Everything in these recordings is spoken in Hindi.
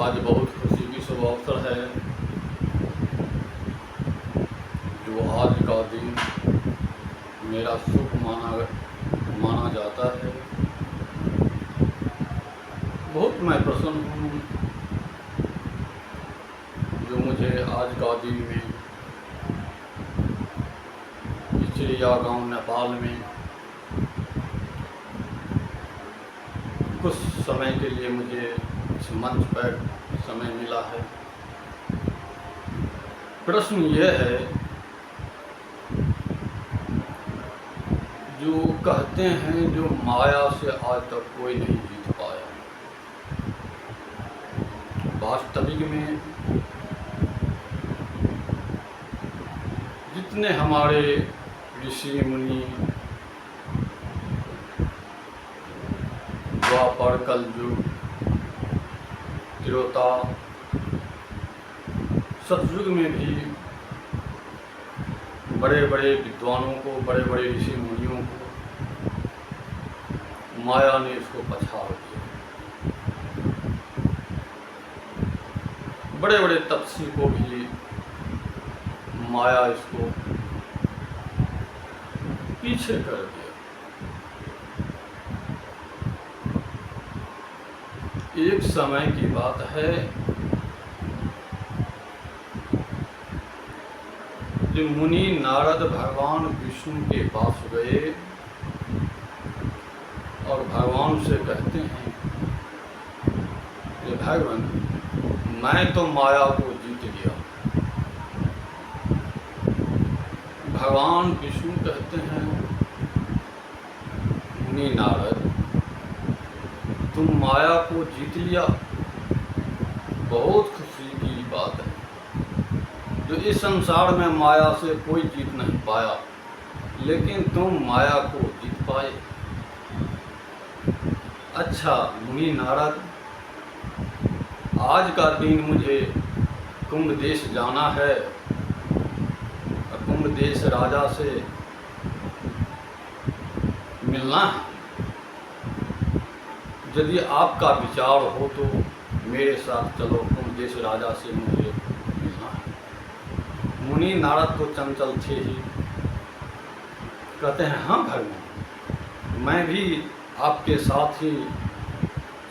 आज बहुत खुशी की शुभ अवसर है जो आज का दिन मेरा शुभ माना जाता है। बहुत मैं प्रसन्न हूँ जो मुझे आज का दिन में चिड़िया गांव नेपाल में कुछ समय के लिए मुझे इस मंच पर समय मिला है। प्रश्न यह है, जो कहते हैं जो माया से आज तक कोई नहीं जीत पाया, वास्तविक में जितने हमारे ऋषि मुनि द्वापर कलयुग त्रेता सतयुग में भी बड़े बड़े विद्वानों को, बड़े बड़े ऋषि मुनियों को माया ने इसको पछाड़ दिया। बड़े बड़े तपस्वी को भी माया इसको पीछे कर दिया। एक समय की बात है जो मुनि नारद भगवान विष्णु के पास गए और भगवान से कहते हैं कि भगवान, मैं तो माया को जीत लिया। भगवान विष्णु कहते हैं, मुनि नारद, तुम माया को जीत लिया, बहुत खुशी की बात है। जो इस संसार में माया से कोई जीत नहीं पाया, लेकिन तुम माया को जीत पाए। अच्छा मुनि नारद, आज का दिन मुझे कुंभ देश जाना है और कुंभ देश राजा से मिलना है। यदि आपका विचार हो तो मेरे साथ चलो, कुंभ देश राजा से मुझे मिलना है। मुनि नारद तो चंचल थे ही, कहते हैं हाँ भगवान, मैं भी आपके साथ ही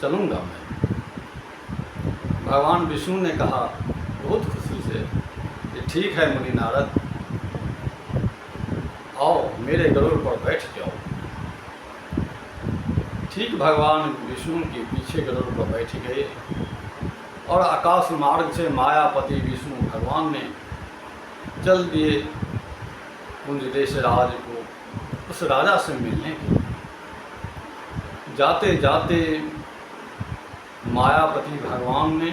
चलूँगा। मैं भगवान विष्णु ने कहा बहुत खुशी से कि ठीक है मुनि नारद, आओ मेरे गरुड़ पर बैठ जाओ। ठीक भगवान विष्णु के पीछे गरुड़ पर बैठ गए और आकाश मार्ग से मायापति विष्णु भगवान ने चल दिए कुंज देश राज को उस राजा से मिलने के लिए। जाते जाते मायापति भगवान ने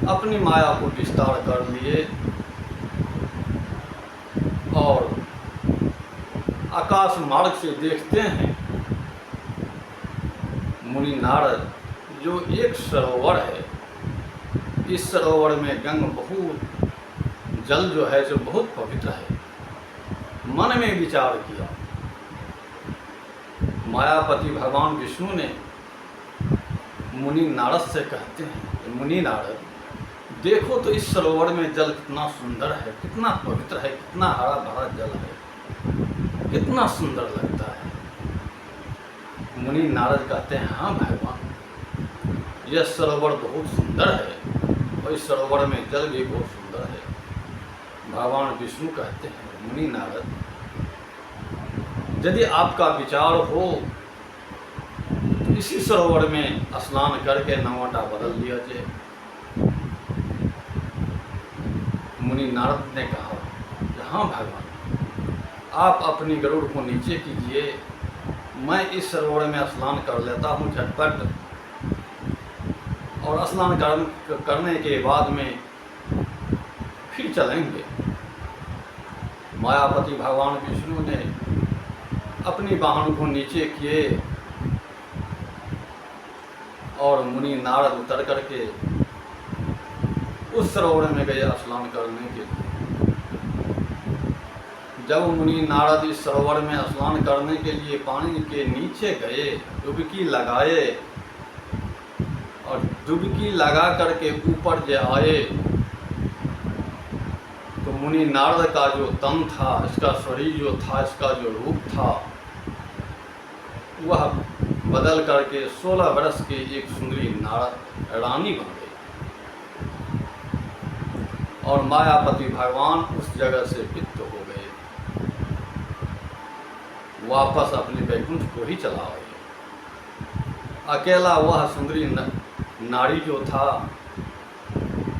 अपनी माया को विस्तार कर लिए और आकाश मार्ग से देखते हैं मुनि नारद जो एक सरोवर है, इस सरोवर में गंग बहुत जल जो है जो बहुत पवित्र है। मन में विचार किया, मायापति भगवान विष्णु ने मुनि नारद से कहते हैं, मुनि नारद देखो तो इस सरोवर में जल कितना सुंदर है, कितना पवित्र है, कितना हरा भरा जल है, कितना सुंदर लगता है। मुनि नारद कहते हैं हाँ भगवान, यह सरोवर बहुत सुंदर है और इस सरोवर में जल भी बहुत सुंदर है। भगवान विष्णु कहते हैं मुनि नारद, यदि आपका विचार हो तो इसी सरोवर में स्नान करके नवाटा बदल लिया जाए। मुनि नारद ने कहा हाँ भगवान, आप अपनी गरुड़ को नीचे कीजिए, मैं इस सरोवर में स्नान कर लेता हूँ झटपट, और स्नान करने के बाद में फिर चलेंगे। मायापति भगवान विष्णु ने अपनी वाहन को नीचे किए और मुनि नारद उतर करके उस सरोवर में गए स्नान करने के लिए। जब मुनि नारद इस सरोवर में स्नान करने के लिए पानी के नीचे गए, डुबकी लगाए और डुबकी लगा करके ऊपर जो आए तो मुनि नारद का जो तन था, इसका शरीर जो था, इसका जो रूप था, वह बदल करके 16 वर्ष की एक सुंदरी रानी बन गई। और मायापति भगवान उस जगह से वित्त हो गए, वापस अपने वैकुंठ को ही चला गए। अकेला वह सुंदरी नारी जो था,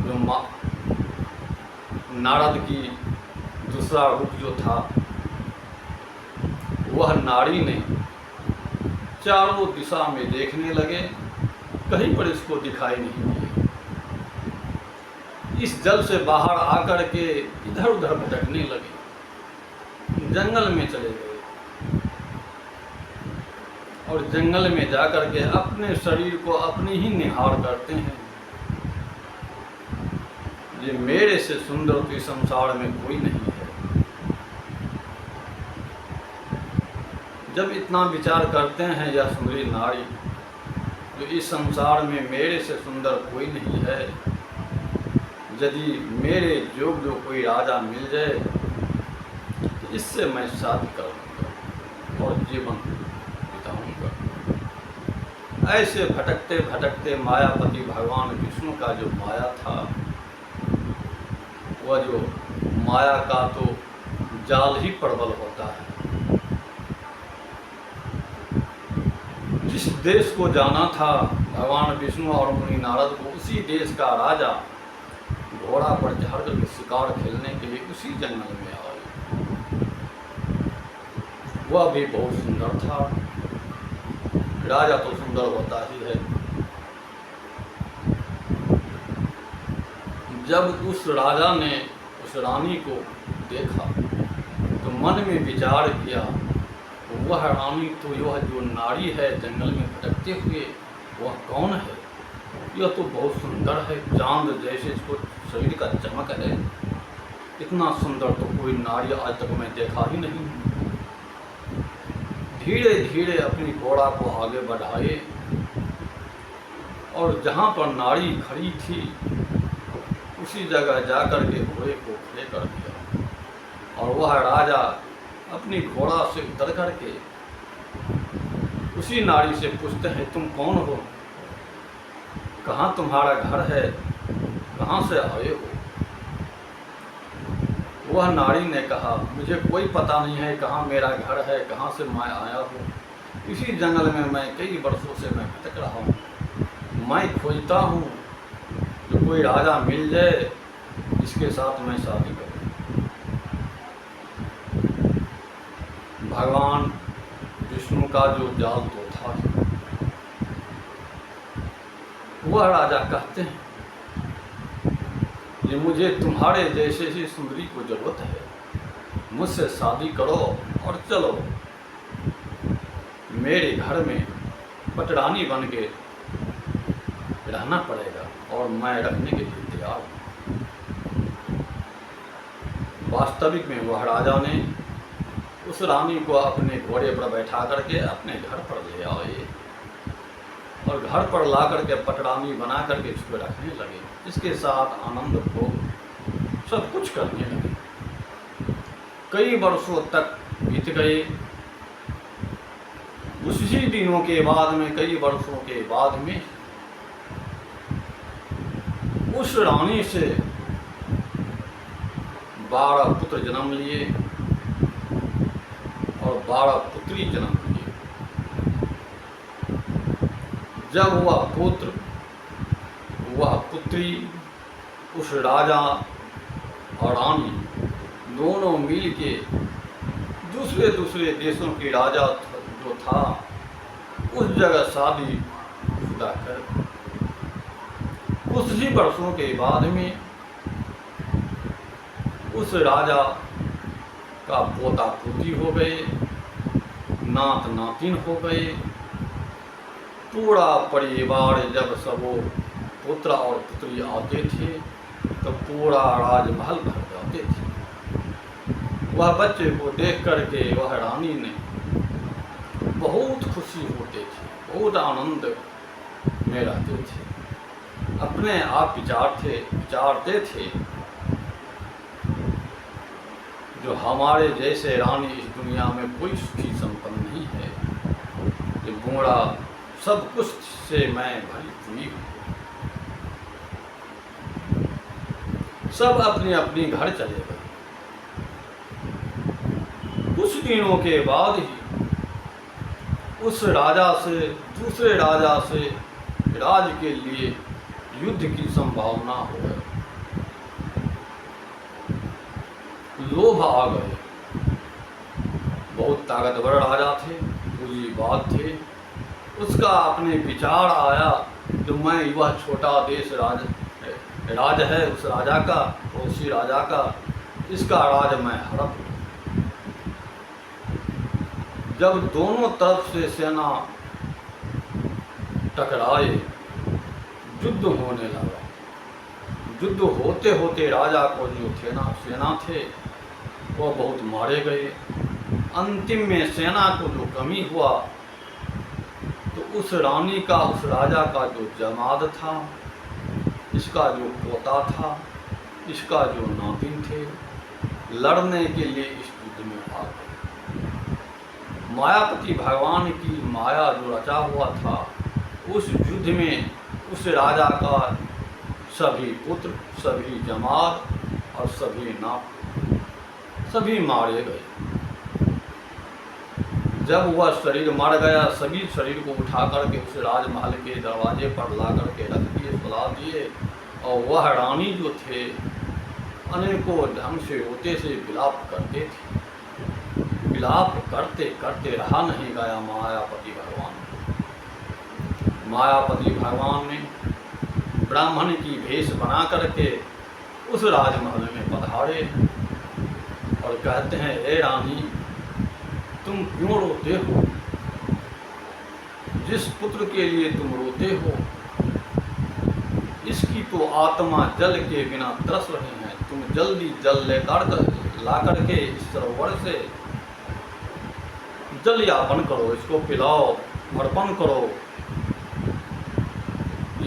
जो नारद की दूसरा रूप जो था, वह नारी ने चारों दिशा में देखने लगे, कहीं पर इसको दिखाई नहीं दिए। इस जल से बाहर आकर के इधर उधर भटकने लगे, जंगल में चले गए और जंगल में जाकर के अपने शरीर को अपने ही निहार करते हैं। ये मेरे से सुंदर तो इस संसार में कोई नहीं है। जब इतना विचार करते हैं यह सुंदरी नारी, जो इस संसार में मेरे से सुंदर कोई नहीं है, यदि मेरे योग्य जो कोई राजा मिल जाए तो इससे मैं शादी करूँगा और जीवन बिताऊँगा। ऐसे भटकते भटकते मायापति भगवान विष्णु का जो माया था, वह जो माया का तो जाल ही प्रबल होता है। जिस देश को जाना था भगवान विष्णु और मुनि नारद को, उसी देश का राजा घोड़ा पर चढ़ कर शिकार खेलने के लिए उसी जंगल में आए। वह भी बहुत सुंदर था। राजा तो सुंदर होता ही है। जब उस राजा ने उस रानी को देखा तो मन में विचार किया, वह रानी तो यह जो नारी है जंगल में भटकते हुए, वह कौन है? यह तो बहुत सुंदर है, चांद जैसे इसको शरीर का चमक है। इतना सुंदर तो कोई नारी आज तक मैं देखा ही नहीं। धीरे धीरे अपनी घोड़ा को आगे बढ़ाए और जहाँ पर नारी खड़ी थी उसी जगह जाकर के घोड़े को खड़े कर दिया। और वह राजा अपनी घोड़ा से उतर करके उसी नारी से पूछते हैं, तुम कौन हो? कहाँ तुम्हारा घर है? कहाँ से आए हो? वह नारी ने कहा, मुझे कोई पता नहीं है कहाँ मेरा घर है, कहाँ से मैं आया हूँ। इसी जंगल में मैं कई वर्षों से मैं भटक रहा हूँ। मैं खोजता हूँ जो कोई राजा मिल जाए, इसके साथ मैं शादी करूँ। भगवान विष्णु का जो जाल तो था, वह राजा कहते हैं, ये मुझे तुम्हारे जैसे ही सुंदरी को जरूरत है, मुझसे शादी करो और चलो मेरे घर में पटरानी बन के रहना पड़ेगा और मैं रखने के लिए तैयार हूँ। वास्तविक में वह राजा ने उस रानी को अपने घोड़े पर बैठा करके अपने घर पर ले आए और घर पर ला करके पटरानी बना करके इसको रखने लगे। इसके साथ आनंद भोग सब कुछ करने लगे। कई वर्षों तक बीत गए। उसी दिनों के बाद में, कई वर्षों के बाद में, उस रानी से 12 पुत्र जन्म लिए और 12 पुत्री जन्म लिए। जब वह पुत्र वह पुत्री उस राजा और रानी दोनों मिल के दूसरे दूसरे देशों के राजा जो था उस जगह शादी शुदा कर कुछ ही वर्षों के बाद में उस राजा का पोता पोती हो गए, नात नातिन हो गए। पूरा परिवार जब सब वो पुत्र और पुत्री आते थे तो पूरा राजमहल भर जाते थे। वह बच्चे को देख करके वह रानी ने बहुत खुशी होते थे, बहुत आनंद में रहते थे। अपने आप विचारते थे जो हमारे जैसे रानी इस दुनिया में कोई सुखी संपन्न नहीं है। ये बूढ़ा सब कुछ से मैं भरी हुई हूँ। सब अपनी अपनी घर चले गए। कुछ दिनों के बाद ही उस राजा से दूसरे राजा से राज के लिए युद्ध की संभावना हो गई। लोभ आ गए। बहुत ताकतवर राजा थे, पूंजीवाद थे। उसका अपने विचार आया तो मैं वह छोटा देश राज है उस राजा का, उसी राजा का, इसका राज मैं हड़प लूं। जब दोनों तरफ से सेना टकराए, युद्ध होने लगा। युद्ध होते होते राजा को जो सेना थे वह बहुत मारे गए। अंतिम में सेना को जो कमी हुआ तो उस रानी का, उस राजा का जो जमाद था, इसका जो पोता था, इसका जो नातिन थे, लड़ने के लिए इस युद्ध में आ गए। मायापति भगवान की माया जो रचा हुआ था, उस युद्ध में उस राजा का सभी पुत्र, सभी जमात और सभी मारे गए। जब वह शरीर मर गया, सभी शरीर को उठा करके उस राजमहल के दरवाजे पर ला करके रख दिए, सुला दिए। और वह रानी जो थे अनेकों ढंग से रोते से विलाप करते थे। विलाप करते करते रहा नहीं गया मायापति भगवान ने ब्राह्मण की भेष बना करके उस राजमहल में पधारे और कहते हैं, हे रानी, तुम क्यों रोते हो? जिस पुत्र के लिए तुम रोते हो, इसकी तो आत्मा जल के बिना तरस रही है। तुम जल्दी जल ला करके इस सरोवर से जल यापन करो, इसको पिलाओ, अर्पण करो,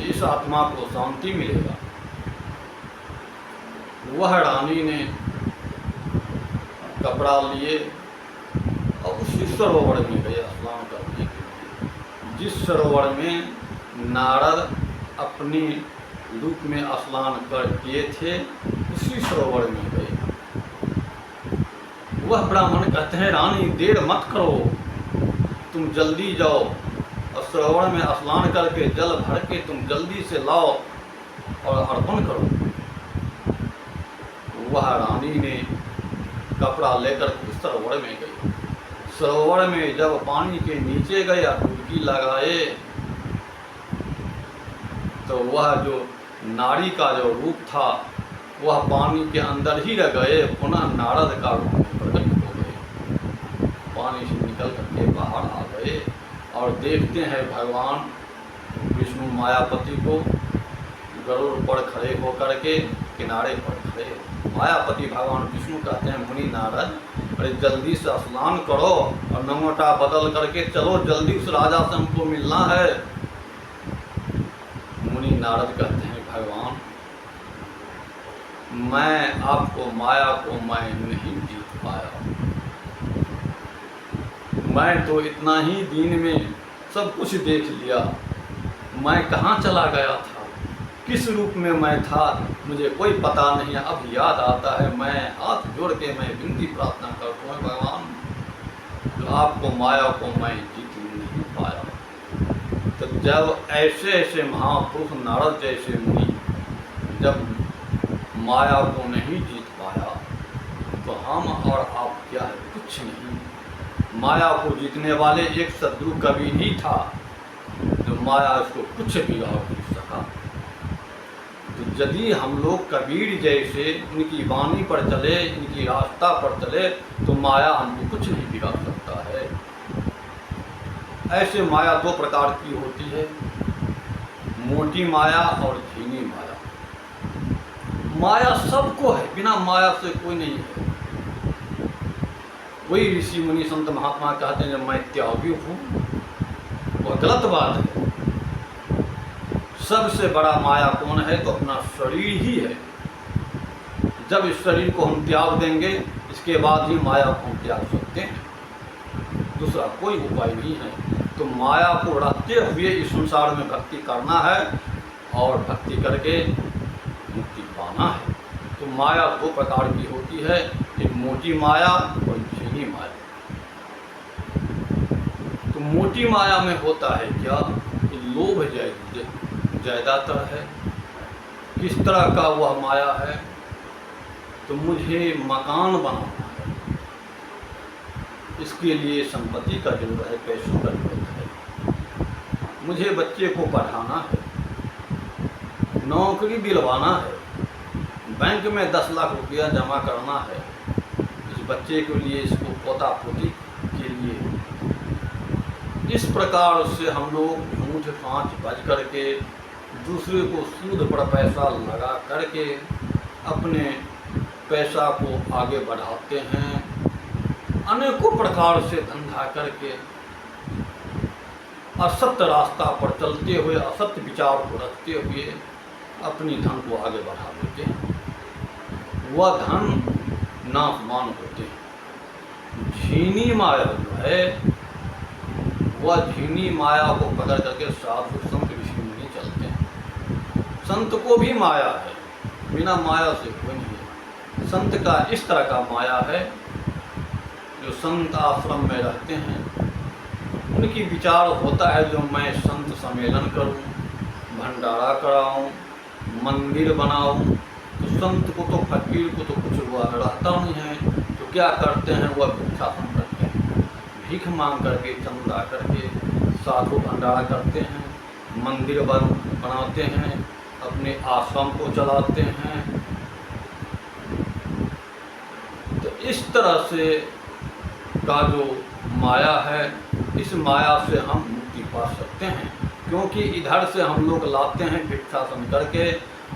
इस आत्मा को शांति मिलेगा। वह रानी ने कपड़ा लिए और उस सरोवर में गए स्नान करने के लिए, जिस सरोवर में नारद अपनी रूप में स्नान कर किए थे, उसी सरोवर में गए। वह ब्राह्मण कहते हैं, रानी देर मत करो, तुम जल्दी जाओ और सरोवर में स्नान करके जल भर के तुम जल्दी से लाओ और अर्पण करो। वह रानी ने कपड़ा लेकर उस सरोवर में गई। सरोवर में जब पानी के नीचे गया, डुबकी लगाए, तो वह जो नारी का जो रूप था वह पानी के अंदर ही रह गए, पुनः नारद का रूप में प्रकट हो गए। पानी से निकल करके बाहर आ गए और देखते हैं भगवान विष्णु मायापति को गरुड़ पर खड़े होकर के किनारे पर खड़े। मायापति भगवान विष्णु कहते हैं, मुनि नारद, अरे जल्दी से स्नान करो और नंगोटा बदल करके चलो, जल्दी उस राजा से हमको मिलना है। मुनि नारद कहते हैं, भगवान, मैं आपको माया को मैं नहीं जीत पाया। मैं तो इतना ही दिन में सब कुछ देख लिया। मैं कहाँ चला गया था, किस रूप में मैं था, मुझे कोई पता नहीं है। अब याद आता है, मैं हाथ जोड़ के मैं विनती प्रार्थना करता हूँ, भगवान, आपको माया को मैं जीत नहीं पाया। तो जब ऐसे ऐसे महापुरुष नारद जैसे मुनि जब माया को नहीं जीत पाया, तो हम और आप क्या है? कुछ नहीं। माया को जीतने वाले एक शत्रु कबीर ही था, जो माया इसको कुछ बिगाड़ नहीं सका। तो यदि हम लोग कबीर जैसे उनकी वाणी पर चले, इनकी रास्ता पर चले, तो माया हमको कुछ नहीं बिगाड़ सकता है। ऐसे माया दो प्रकार की होती है, मोटी माया और धीमी माया। माया सबको है, बिना माया से कोई नहीं है। वही ऋषि मुनि संत महात्मा कहते हैं, जब मैं त्यागी हूँ, वह गलत बात है। सबसे बड़ा माया कौन है? तो अपना शरीर ही है। जब इस शरीर को हम त्याग देंगे, इसके बाद ही माया को हम त्याग सकते हैं, दूसरा कोई उपाय नहीं है। तो माया को रखते हुए इस संसार में भक्ति करना है और भक्ति करके मुक्ति पाना है। तो माया दो प्रकार की होती है, एक मोटी माया और झीनी माया। तो मोटी माया में होता है क्या? कि लोभ ज़्यादातर है। किस तरह का वह माया है? तो मुझे मकान बनाना है, इसके लिए संपत्ति का जरूरत है, पैसों का जरूरत है। मुझे बच्चे को पढ़ाना है, नौकरी दिलवाना है, बैंक में 10 लाख रुपया जमा करना है इस बच्चे के लिए, इसको पोता पोती के लिए। इस प्रकार से हम लोग झूठ पाँच बज करके दूसरे को सूद पर पैसा लगा करके अपने पैसा को आगे बढ़ाते हैं। अनेकों प्रकार से धंधा करके असत्य रास्ता पर चलते हुए, असत्य विचार को रखते हुए अपनी धन को आगे बढ़ा देते हैं। वह धन नाशवान होते हैं। झीनी माया जो है, वह झीनी माया को पकड़ करके साधु संत ऋषि मुनि चलते हैं। संत को भी माया है, बिना माया से कोई नहीं है। संत का इस तरह का माया है, जो संत आश्रम में रहते हैं, उनकी विचार होता है जो मैं संत सम्मेलन करूं, भंडारा कराऊं, मंदिर बनाऊं। तो संत को तो, फकीर को तो कुछ हुआ रहता नहीं है। तो क्या करते हैं? वह भिक्षाटन करते हैं, भीख मांग करके, चंदा करके साधु भंडारा करते हैं, मंदिर बनाते हैं, अपने आश्रम को चलाते हैं। तो इस तरह से का जो माया है, इस माया से हम मुक्ति पा सकते हैं, क्योंकि इधर से हम लोग लाते हैं भिक्षाटन करके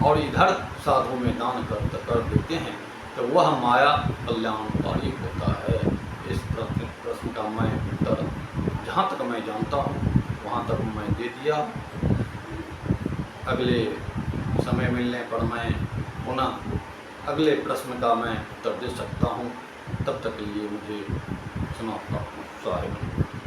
और इधर साधु में दान कर देते हैं। तो वह माया कल्याणकारी होता है। इस प्रश्न का मैं उत्तर जहाँ तक मैं जानता हूँ वहाँ तक मैं दे दिया। अगले समय मिलने पर मैं पुनः अगले प्रश्न का मैं उत्तर दे सकता हूँ। तब तक के लिए मुझे समाप्त साहिब।